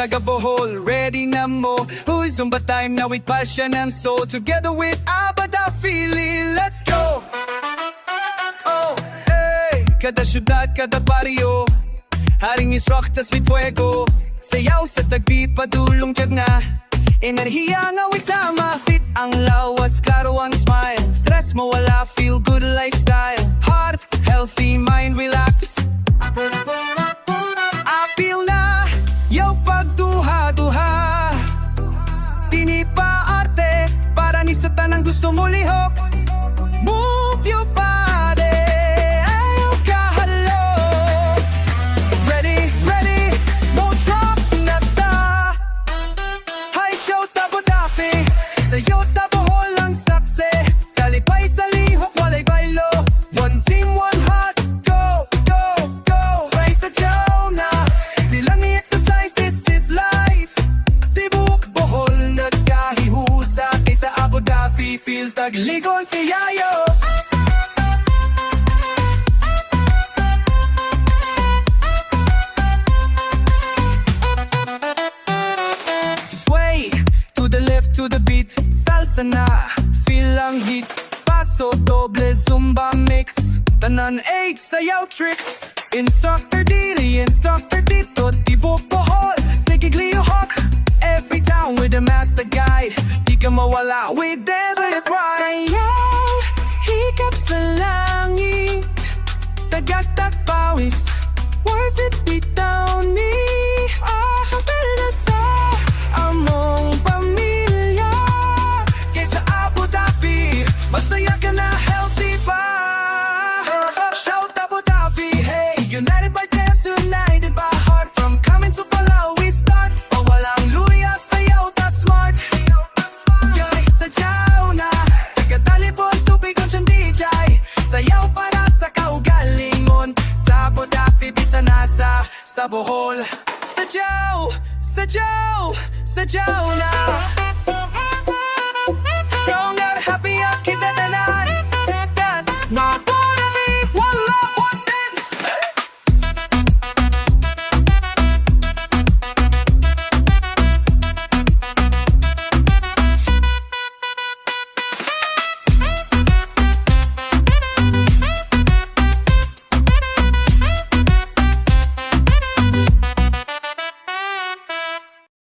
taga Bohol, ready na mo? Uy, Zumba time na with passion and soul. Together with ABODAFI, let's go! Oh, hey! Kada syudad, kada baryo, haring instructors with fuego. Sayaw sa tagpi, padulong tiyag na enerhiya nga wisama. Fit ang lawas, klaro ang smile. Stress mo wala, feel good lifestyle. Heart, healthy, mind relax. Apil na, yaw pagduha-duha. Tinipa arte, para ni sa tanang gusto mo lihok. Move your body, ayaw kahalo. Ready, ready, mo drop na ta. Hi, show ABODAFI, sayo ta Bohol ang sakse. Kalipay sa lihok, walay baylo. One team, one heart, go, go, go. Ray Sajaw na, di lang i-exercise, this is life. Tibuk Bohol, nagkahihusa. Kaysa ABODAFI, feel tagligon kayayo. Sway, to the left, to the beat. Salsa na, feel ang heat. Paso, doble, Zumba mix. Tanan 8, sayaw tricks. Instructor dili, instructor dito. Tibok Bohol, sige glihok. Every town with a master guide. Di ka mawala with dance and pride. Sayaw, hikap sa langit. Tagatak pawis, worth it bitaw ni. Kapal na sa among pamilya. Kaysa ABODAFI, masaya ka na, healthy pa. Shout ABODAFI, hey. United by dance, united by heart. From coming to Palau, we start. O walang luya, sayaw ta smart. Yay, Sajaw na, taga-talipon, tubig on siyang DJ. Sayaw para sa kaugalingon. Sa ABODAFI, bisa nasa sa Bohol. Sajaw, Sajaw, Sajaw na.